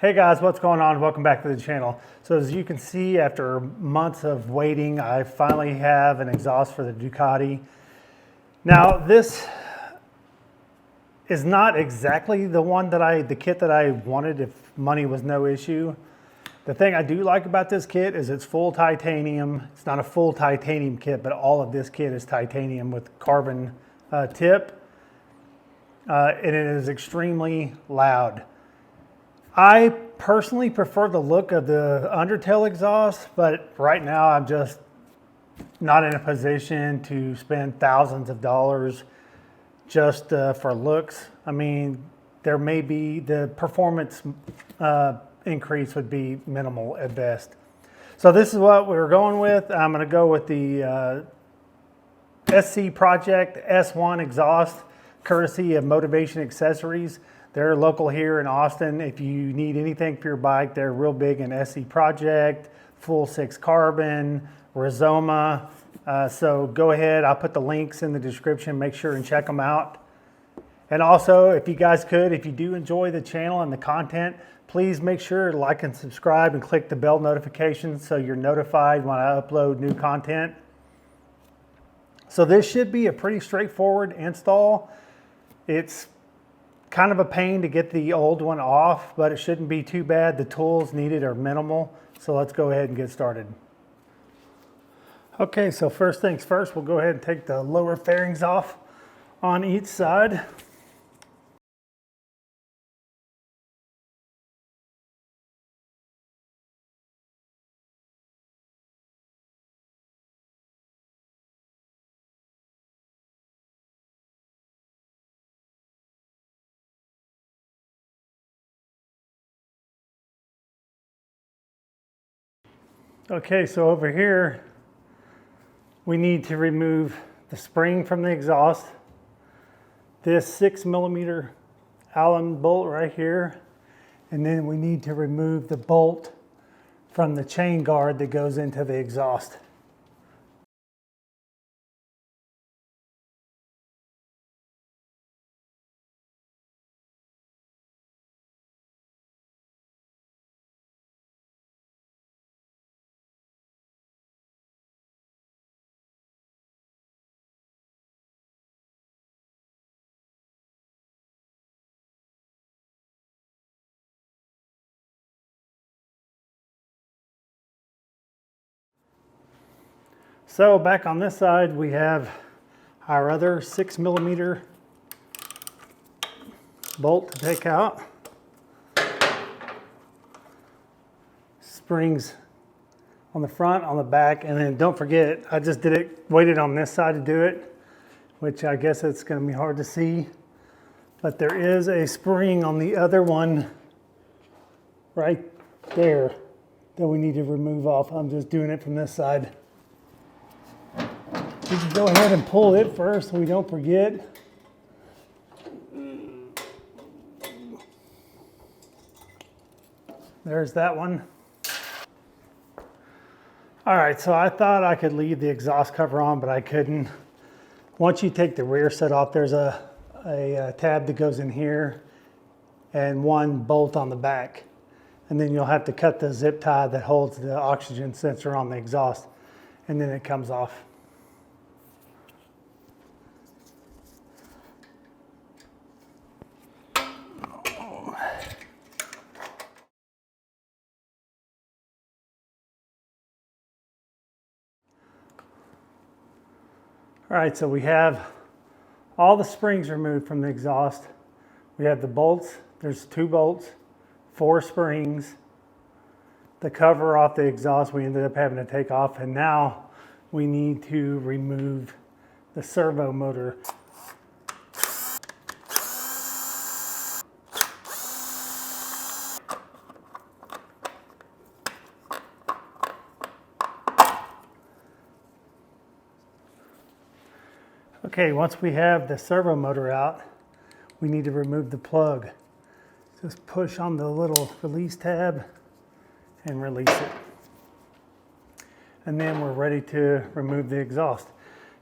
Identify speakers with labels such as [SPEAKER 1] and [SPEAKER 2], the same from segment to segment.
[SPEAKER 1] Hey guys, what's going on? Welcome back to the channel. So as you can see, after months of waiting, I finally have an exhaust for the Ducati. Now this is not exactly the kit that I wanted if money was no issue. The thing I do like about this kit is it's full titanium. It's not a full titanium kit, but all of this kit is titanium with carbon tip. And it is extremely loud. I personally prefer the look of the undertail exhaust, but right now I'm just not in a position to spend thousands of dollars just for looks. I mean, there may be the performance increase would be minimal at best. So this is what we're going with. I'm going to go with the SC Project S1 exhaust, courtesy of Motivation Accessories. They're local here in Austin. If you need anything for your bike, they're real big in SC Project, Full 6 Carbon, Rizoma. So go ahead, I'll put the links in the description. Make sure and check them out. And also, if you guys could, if you do enjoy the channel and the content, please make sure to like and subscribe and click the bell notifications so you're notified when I upload new content. So this should be a pretty straightforward install. It's kind of a pain to get the old one off, but it shouldn't be too bad. The tools needed are minimal. So let's go ahead and get started. Okay, so first things first, we'll go ahead and take the lower fairings off on each side. Okay, so over here, we need to remove the spring from the exhaust, this 6mm Allen bolt right here, and then we need to remove the bolt from the chain guard that goes into the exhaust. So back on this side, we have our other 6mm bolt to take out. Springs on the front, on the back, and then don't forget, I just waited on this side to do it, which I guess it's going to be hard to see, but there is a spring on the other one right there that we need to remove off. I'm just doing it from this side. We can go ahead and pull it first so we don't forget. There's that one. All right, so I thought I could leave the exhaust cover on, but I couldn't. Once you take the rear set off, there's a tab that goes in here and one bolt on the back. And then you'll have to cut the zip tie that holds the oxygen sensor on the exhaust, and then it comes off. All right, so we have all the springs removed from the exhaust. We have the bolts. There's 2 bolts, 4 springs. The cover off the exhaust we ended up having to take off, and now we need to remove the servo motor. Okay, once we have the servo motor out, we need to remove the plug. Just push on the little release tab and release it. And then we're ready to remove the exhaust.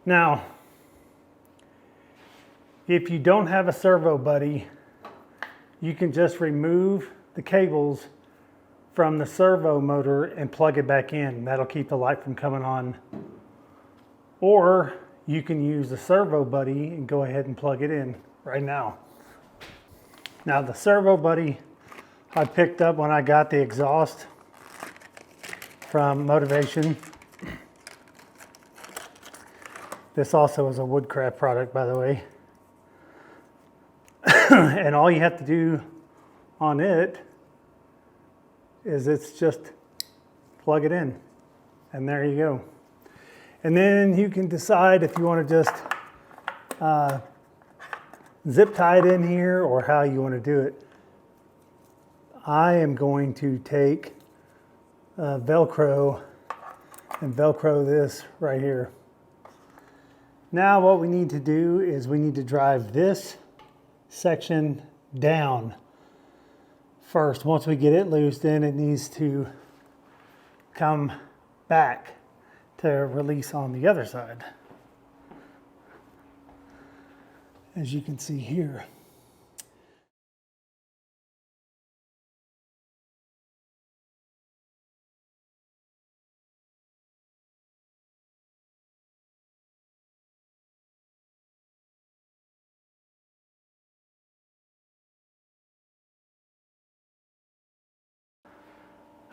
[SPEAKER 1] Now, if you don't have a servo buddy, you can just remove the cables from the servo motor and plug it back in. That'll keep the light from coming on. Or you can use the Servo Buddy and go ahead and plug it in right now. Now the Servo Buddy I picked up when I got the exhaust from Motivation. This also is a Woodcraft product, by the way. And all you have to do on it is it's just plug it in, and there you go. And then you can decide if you want to just zip tie it in here or how you want to do it. I am going to take Velcro and Velcro this right here. Now what we need to do is we need to drive this section down first. Once we get it loose, then it needs to come back to release on the other side, as you can see here.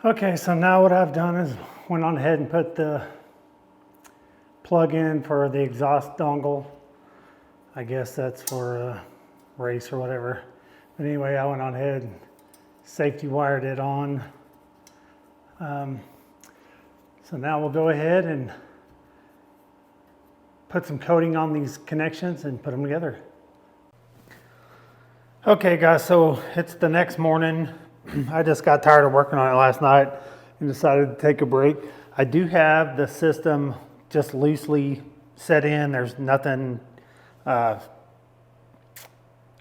[SPEAKER 1] Okay, so now what I've done is went on ahead and put the plug in for the exhaust dongle. I guess that's for a race or whatever. But anyway, I went on ahead and safety wired it on. So now we'll go ahead and put some coating on these connections and put them together. Okay guys, so it's the next morning. I just got tired of working on it last night and decided to take a break. I do have the system just loosely set in. There's nothing, I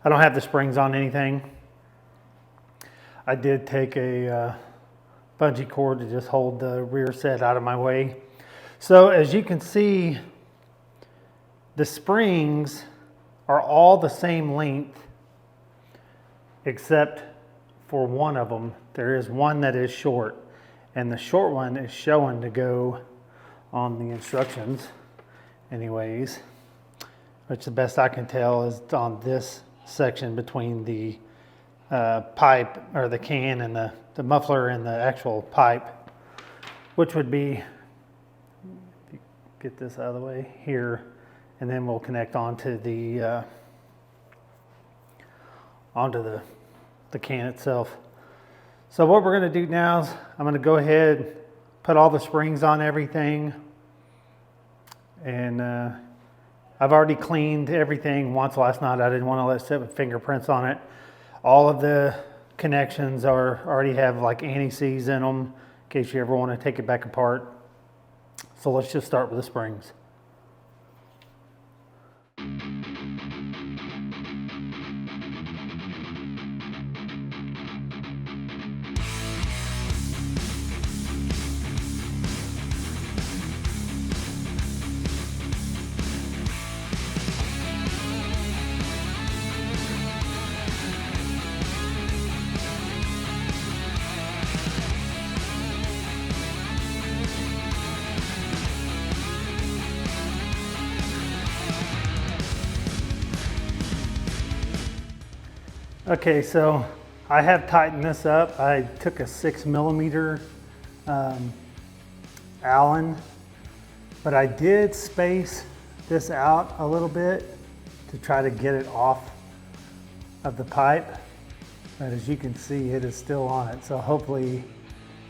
[SPEAKER 1] don't have the springs on anything. I did take a bungee cord to just hold the rear set out of my way. So as you can see, the springs are all the same length except for one of them. There is one that is short, and the short one is showing to go on the instructions anyways, which the best I can tell is on this section between the pipe or the can and the muffler and the actual pipe, which would be, get this out of the way here, and then we'll connect onto the can itself. So what we're going to do now is I'm going to go ahead, put all the springs on everything, and I've already cleaned everything once last night. I didn't want to let it sit with fingerprints on it. All of the connections already have like anti-seize in them in case you ever want to take it back apart. So let's just start with the springs. Okay, so I have tightened this up. I took a 6mm Allen, but I did space this out a little bit to try to get it off of the pipe. But as you can see, it is still on it, so hopefully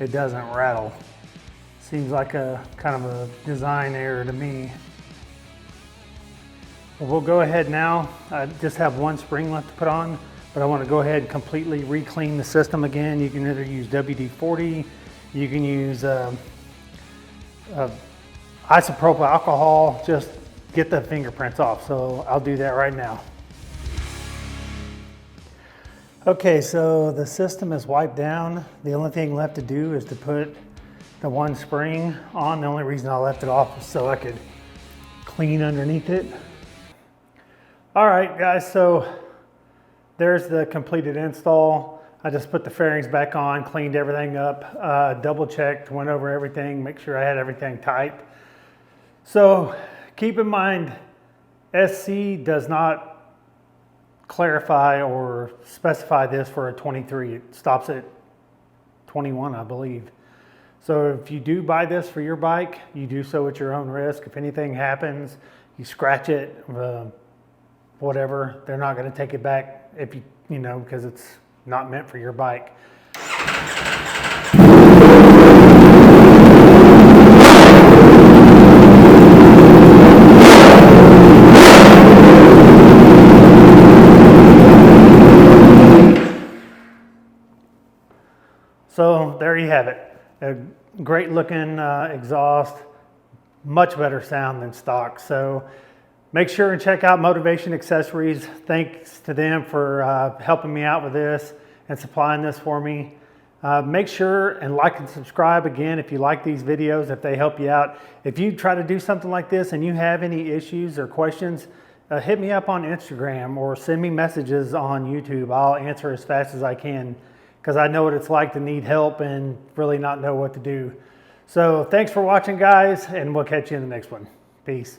[SPEAKER 1] it doesn't rattle. Seems like a kind of a design error to me. But we'll go ahead now. I just have one spring left to put on, but I want to go ahead and completely re-clean the system again. You can either use WD-40, you can use isopropyl alcohol, just get the fingerprints off. So I'll do that right now. Okay, so the system is wiped down. The only thing left to do is to put the one spring on. The only reason I left it off was so I could clean underneath it. All right, guys, so there's the completed install. I just put the fairings back on, cleaned everything up, double checked, went over everything, make sure I had everything tight. So keep in mind, SC does not clarify or specify this for a 23. It stops at 21, I believe. So if you do buy this for your bike, you do so at your own risk. If anything happens, you scratch it, whatever, they're not going to take it back if you know, because it's not meant for your bike. So there you have it. A great looking exhaust, much better sound than stock. So make sure and check out Motivation Accessories. Thanks to them for helping me out with this and supplying this for me. Make sure and like and subscribe again if you like these videos, if they help you out. If you try to do something like this and you have any issues or questions, hit me up on Instagram or send me messages on YouTube. I'll answer as fast as I can, because I know what it's like to need help and really not know what to do. So thanks for watching, guys, and we'll catch you in the next one. Peace.